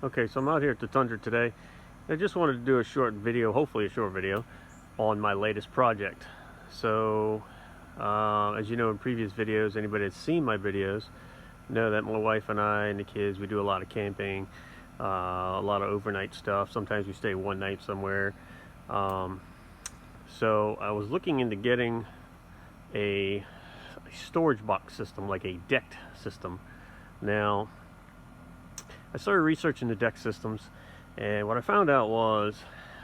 Okay, so I'm out here at the Tundra today. I just wanted to do a short video, hopefully a short video, on my latest project. So, as you know in previous videos, anybody that's seen my videos know that my wife and I and the kids, we do a lot of camping, a lot of overnight stuff. Sometimes we stay one night somewhere. So I was looking into getting a storage box system, like a decked system. Now, I started researching the deck systems, and what I found out was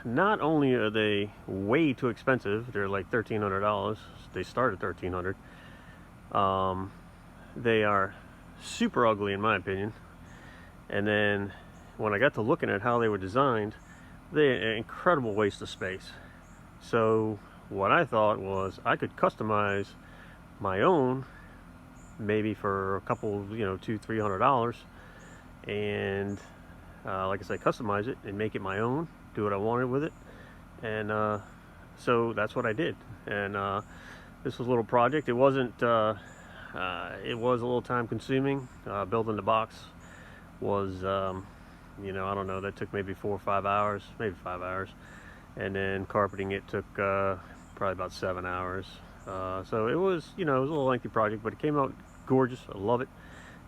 not only are they way too expensive, they're like $1,300, they start at $1,300, they are super ugly in my opinion. And then when I got to looking at how they were designed, they're an incredible waste of space. So what I thought was I could customize my own, maybe for a couple, $200-300, and like I said, customize it and make it my own, do what I wanted with it. And so that's what I did. And this was a little project. It wasn't it was a little time consuming. Building the box was I don't know, that took maybe 4 or 5 hours, maybe 5 hours, and then carpeting it took probably about 7 hours. So it was it was a little lengthy project, but it came out gorgeous. I love it.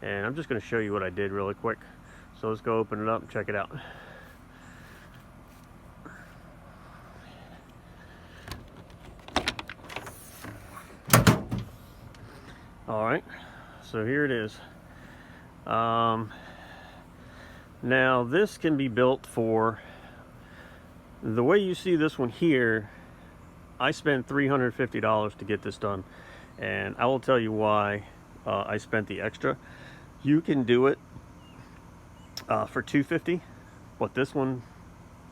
And I'm just going to show you what I did really quick. So let's go open it up and check it out. Alright, so here it is. Now this can be built for, the way you see this one here, I spent $350 to get this done. And I will tell you why I spent the extra. You can do it for $250, but this one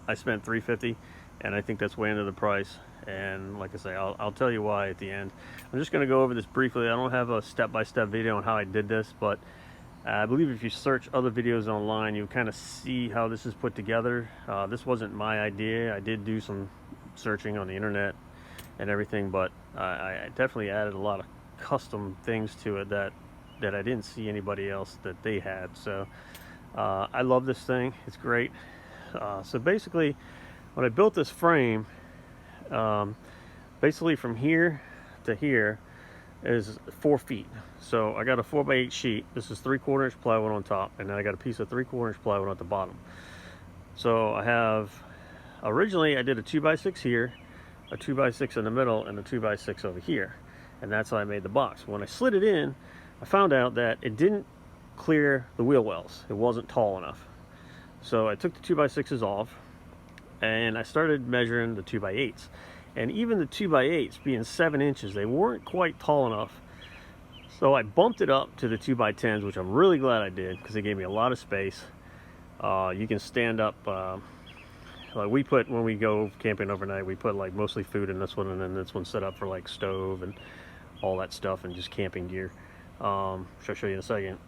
I spent $350, and I think that's way under the price. And like I say, I'll tell you why at the end. I'm just going to go over this briefly. I don't have a step-by-step video on how I did this, but I believe if you search other videos online, you kind of see how this is put together. This wasn't my idea. I did do some searching on the internet and everything, but I definitely added a lot of custom things to it that I didn't see anybody else that they had. So I love this thing. It's great. So basically, when I built this frame, basically from here to here is 4 feet. So I got a 4x8 sheet. This is 3/4 inch plywood on top, and then I got a piece of 3/4 inch plywood at the bottom. So I have, originally I did a 2x6 here, a 2x6 in the middle, and a 2x6 over here, and that's how I made the box. When I slid it in, I found out that it didn't clear the wheel wells. It wasn't tall enough. So I took the 2x6s off, and I started measuring the 2x8s. And even the 2x8s, being 7 inches, they weren't quite tall enough. So I bumped it up to the 2x10s, which I'm really glad I did, because they gave me a lot of space. You can stand up, like we put, when we go camping overnight, we put like mostly food in this one, and then this one's set up for like stove and all that stuff, and just camping gear. I'll show you in a second.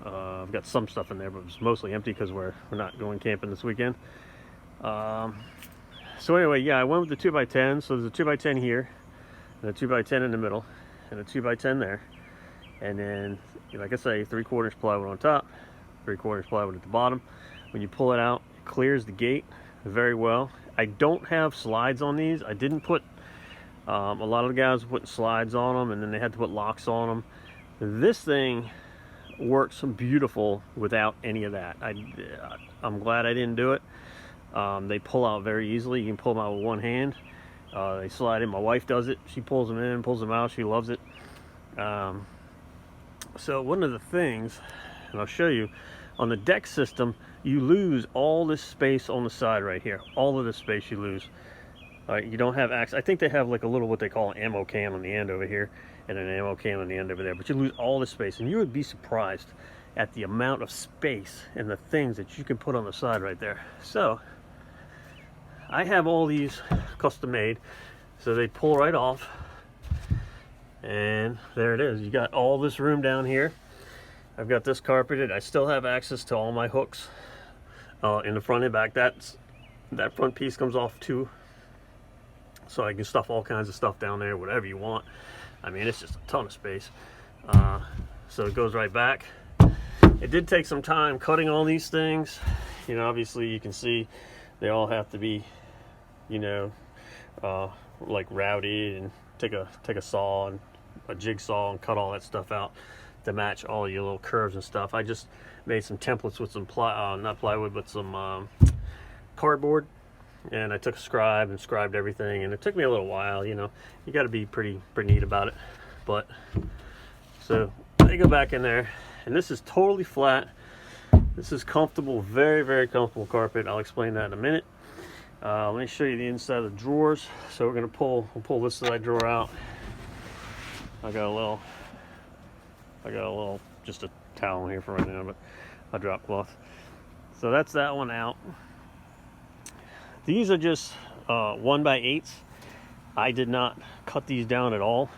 I've got some stuff in there, but it's mostly empty because we're not going camping this weekend. So anyway, yeah, I went with the 2x10. So there's a 2x10 here, and a 2x10 in the middle, and a 2x10 there. And then, like I say, 3/4 inch plywood on top, 3/4 inch plywood at the bottom. When you pull it out, it clears the gate very well. I don't have slides on these. I didn't put, a lot of the guys were putting slides on them, and then they had to put locks on them. This thing works beautiful without any of that. I'm glad I didn't do it. They pull out very easily. You can pull them out with one hand. They slide in. My wife does it. She pulls them in, pulls them out. She loves it. So one of the things, and I'll show you, on the deck system, you lose all this space on the side right here. All of this space you lose. You don't have access. I think they have like a little, what they call an ammo can on the end over here, and an ammo can on the end over there. But you lose all this space, and you would be surprised at the amount of space and the things that you can put on the side right there. So I have all these custom made, so they pull right off, and there it is. You got all this room down here. I've got this carpeted. I still have access to all my hooks in the front and back. That front piece comes off too, so I can stuff all kinds of stuff down there, whatever you want. I mean, it's just a ton of space. So it goes right back. It did take some time cutting all these things. You know, obviously you can see they all have to be, you know, like routed, and take a saw and a jigsaw and cut all that stuff out to match all your little curves and stuff. I just made some templates with some not plywood, but some cardboard, and I took a scribe and scribed everything, and it took me a little while. You know, you got to be pretty neat about it. But so I go back in there, and this is totally flat. This is comfortable, very comfortable carpet. I'll explain that in a minute. Let me show you the inside of the drawers. So we'll pull this side drawer out. I got a little, just a towel here for right now, but a drop cloth. So that's that one out. These are just 1x8s. I did not cut these down at all.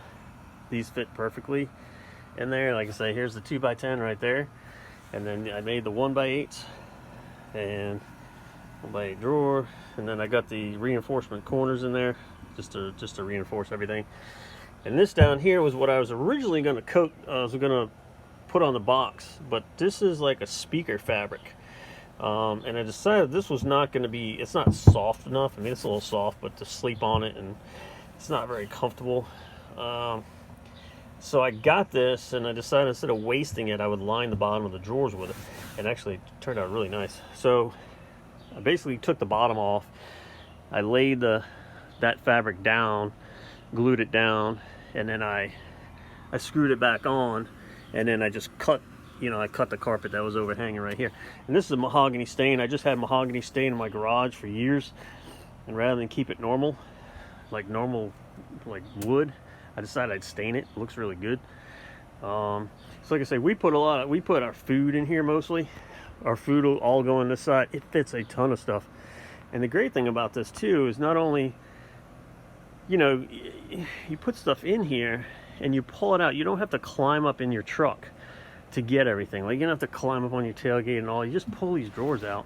These fit perfectly in there. Like I say, here's the 2x10 right there, and then I made the 1x8s and 1x8 drawer, and then I got the reinforcement corners in there just to reinforce everything. And this down here was what I was originally going to coat. I was going to put on the box, but this is like a speaker fabric, and I decided this was not going to be. It's not soft enough. I mean, it's a little soft, but to sleep on it, and it's not very comfortable. So I got this, and I decided instead of wasting it, I would line the bottom of the drawers with it, and actually it turned out really nice. So I basically took the bottom off. I laid that fabric down, glued it down, and then I screwed it back on, and then I just cut, you know, I cut the carpet that was overhanging right here. And this is a mahogany stain. I just had mahogany stain in my garage for years, and rather than keep it normal like wood, I decided I'd stain it. It looks really good. So like I say, we put our food in here mostly. Our food will all go on this side. It fits a ton of stuff. And the great thing about this too is not only, you know, you put stuff in here and you pull it out. You don't have to climb up in your truck to get everything. Like, you don't have to climb up on your tailgate and all. You just pull these drawers out,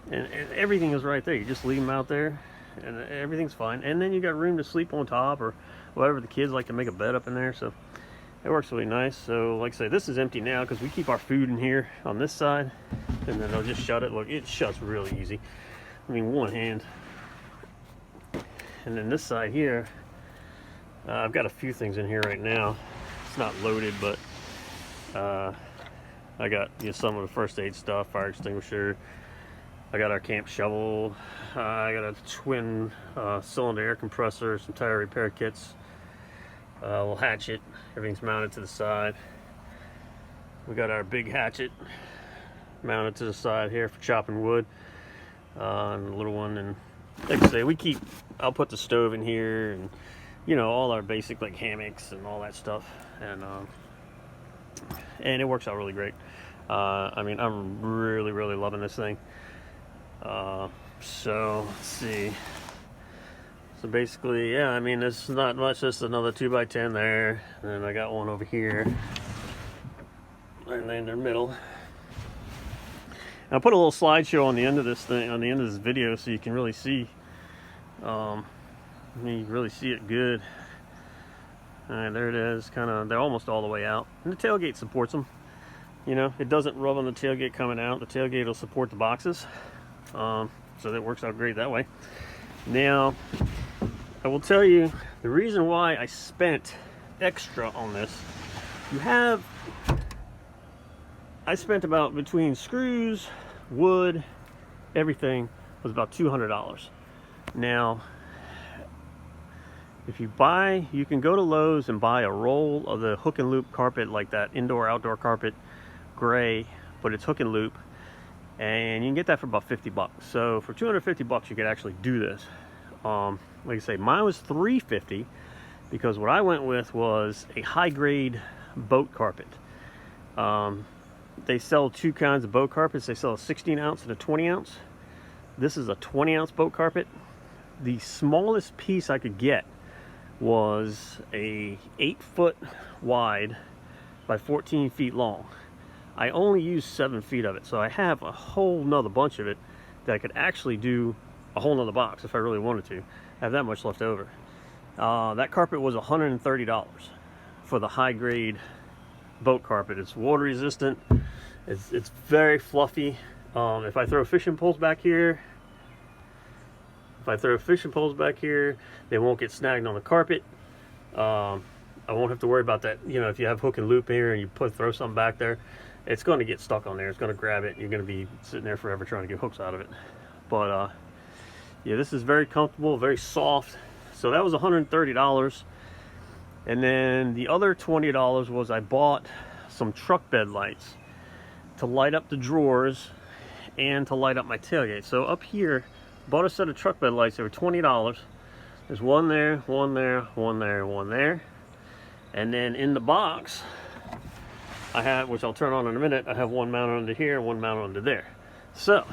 and everything is right there. You just leave them out there, and everything's fine. And then you got room to sleep on top, or whatever. The kids like to make a bed up in there, so it works really nice. So like I say, this is empty now because we keep our food in here on this side, and then I'll just shut it. Look, it shuts really easy. I mean, one hand. And then this side here, I've got a few things in here right now. It's not loaded, but I got, you know, some of the first aid stuff, fire extinguisher. I got our camp shovel. I got a twin cylinder air compressor, some tire repair kits, a little hatchet. Everything's mounted to the side. We got our big hatchet mounted to the side here for chopping wood, and a little one. And like I say, I'll put the stove in here, and you know, all our basic like hammocks and all that stuff, and it works out really great. I mean, I'm really loving this thing. So let's see. So basically, yeah, I mean, it's not much, just another 2x10 there, and then I got one over here right in the middle. And I'll put a little slideshow on the end of this thing, on the end of this video, so you can really see. You really see it good. All right, there it is. They're almost all the way out, and the tailgate supports them. You know, it doesn't rub on the tailgate coming out. The tailgate will support the boxes, so that works out great that way. Now, I will tell you the reason why I spent extra on this. I spent about, between screws, wood, everything, was about $200. Now, if you can go to Lowe's and buy a roll of the hook and loop carpet, like that indoor outdoor carpet, gray, but it's hook and loop, and you can get that for about 50 bucks. So for 250 bucks, you could actually do this. Like I say, mine was $350 because what I went with was a high grade boat carpet. They sell two kinds of boat carpets. They sell a 16 ounce and a 20 ounce. This is a 20 ounce boat carpet. The smallest piece I could get was a 8-foot wide by 14 feet long. I only used 7 feet of it, so I have a whole nother bunch of it that I could actually do a whole nother box if I really wanted to. I have that much left over. That carpet was $130 for the high grade boat carpet. It's water resistant, It's very fluffy. If I throw fishing poles back here, they won't get snagged on the carpet. I won't have to worry about that. You know, if you have hook and loop here and you throw something back there, it's going to get stuck on there. It's going to grab it. You're going to be sitting there forever trying to get hooks out of it. But yeah, this is very comfortable, very soft. So that was $130. And then the other $20 was I bought some truck bed lights to light up the drawers and to light up my tailgate. So up here, bought a set of truck bed lights. They were $20. There's one there, one there, one there, one there. And then in the box, I have, which I'll turn on in a minute, I have one mounted under here and one mounted under there. So,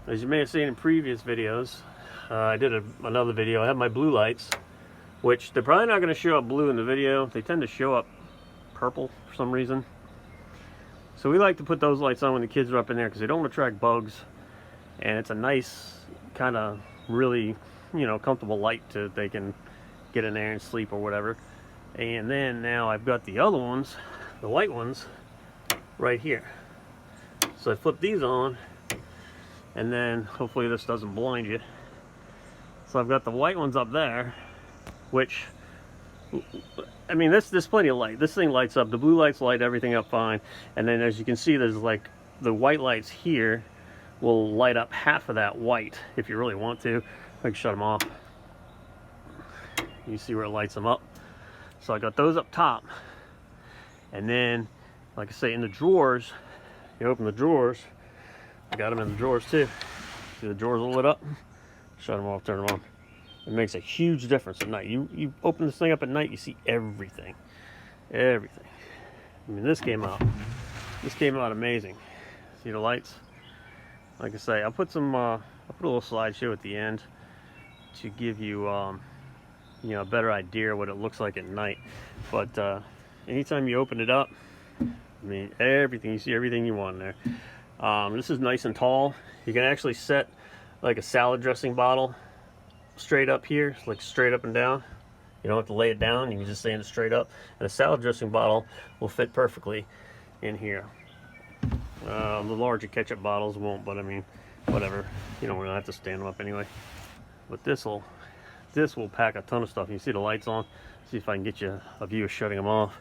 as you may have seen in previous videos, I did another video. I have my blue lights, which they're probably not going to show up blue in the video. They tend to show up purple for some reason. So we like to put those lights on when the kids are up in there because they don't attract bugs. And it's a nice, kind of really, you know, comfortable light to they can get in there and sleep or whatever. And then now I've got the other ones, the white ones, right here. So I flip these on, and then hopefully this doesn't blind you. So I've got the white ones up there, which, I mean, there's plenty of light. This thing lights up. The blue lights light everything up fine. And then as you can see, there's like the white lights here will light up half of that white if you really want to. I can shut them off. You see where it lights them up. So I got those up top. And then, like I say, in the drawers, you open the drawers. I got them in the drawers too. See the drawers are lit up? Shut them off, turn them on. It makes a huge difference at night. You open this thing up at night, you see everything. Everything. I mean, this came out amazing. See the lights? Like I say, I'll put a little slideshow at the end to give you, you know, a better idea of what it looks like at night. But anytime you open it up, I mean, everything, you see everything you want in there. This is nice and tall. You can actually set like a salad dressing bottle straight up here, like straight up and down. You don't have to lay it down, you can just stand it straight up. And a salad dressing bottle will fit perfectly in here. The larger ketchup bottles won't, but I mean, whatever. You don't really have to stand them up anyway. But this will pack a ton of stuff. You see the lights on? See if I can get you a view of shutting them off.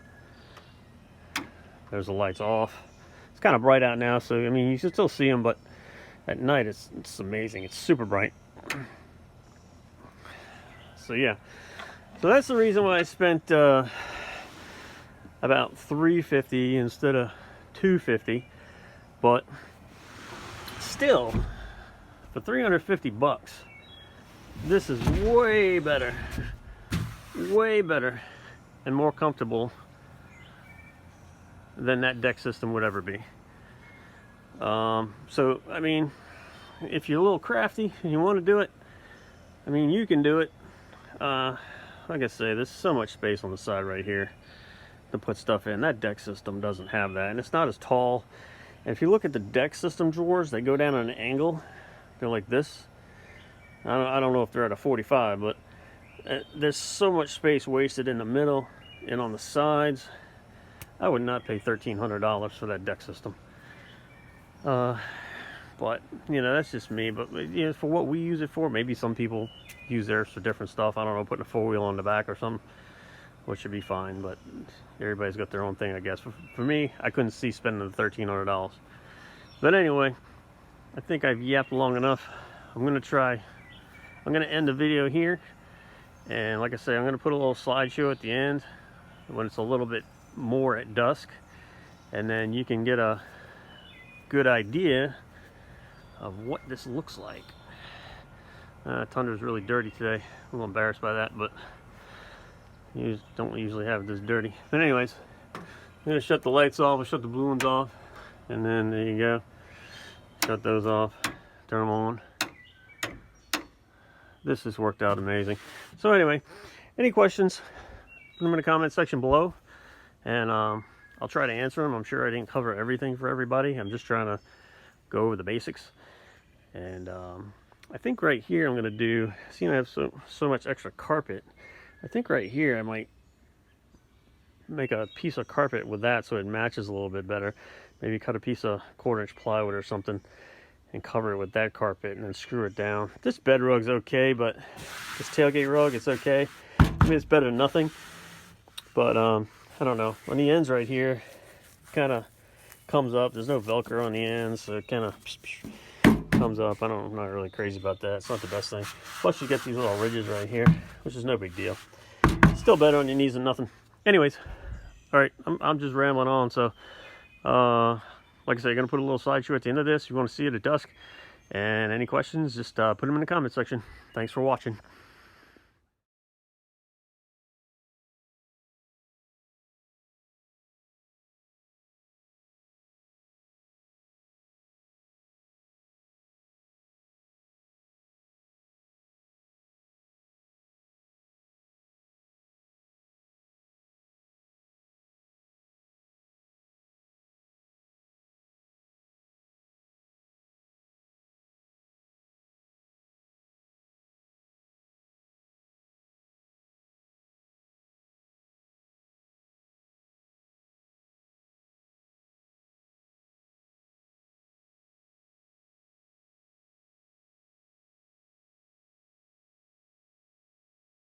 There's the lights off. It's kind of bright out now, so I mean, you can still see them, but at night it's amazing. It's super bright. So yeah, so that's the reason why I spent about $350 instead of $250. But still, for 350 bucks, this is way better, and more comfortable than that deck system would ever be. So I mean, if you're a little crafty and you want to do it, I mean, you can do it. Like I say, there's so much space on the side right here to put stuff in. That deck system doesn't have that, and it's not as tall. And if you look at the deck system drawers, they go down at an angle. They're like this. I don't know if they're at a 45, but there's so much space wasted in the middle and on the sides. I would not pay $1,300 for that deck system. But you know, that's just me. But you know, for what we use it for, maybe some people use theirs for different stuff. I don't know, putting a four-wheel on the back or something, which should be fine. But everybody's got their own thing, I guess. For me, I couldn't see spending the $1,300. But anyway, I think I've yapped long enough. I'm gonna end the video here, and like I say, I'm gonna put a little slideshow at the end when it's a little bit more at dusk, and then you can get a good idea of what this looks like. Tundra's really dirty today. I'm a little embarrassed by that, but you don't usually have it this dirty. But anyways, I'm gonna shut the lights off. I'll shut the blue ones off, and then there you go. Shut those off, turn them on. This has worked out amazing. So anyway, any questions, put them in the comment section below, and I'll try to answer them. I'm sure I didn't cover everything for everybody. I'm just trying to go over the basics. And I think right here I'm going to do, seeing I have so much extra carpet, I think right here I might make a piece of carpet with that so it matches a little bit better. Maybe cut a piece of 1/4 inch plywood or something and cover it with that carpet and then screw it down. This bed rug's okay, but this tailgate rug, it's okay. I mean, it's better than nothing. But I don't know. On the ends right here, kind of comes up. There's no Velcro on the ends, so it kind of comes up. I'm not really crazy about that. It's not the best thing. Plus, you get these little ridges right here, which is no big deal. Still better on your knees than nothing. Anyways, all right, I'm just rambling on. So, like I said, I'm gonna put a little slideshow at the end of this. If you want to see it at dusk, and any questions, just put them in the comment section. Thanks for watching.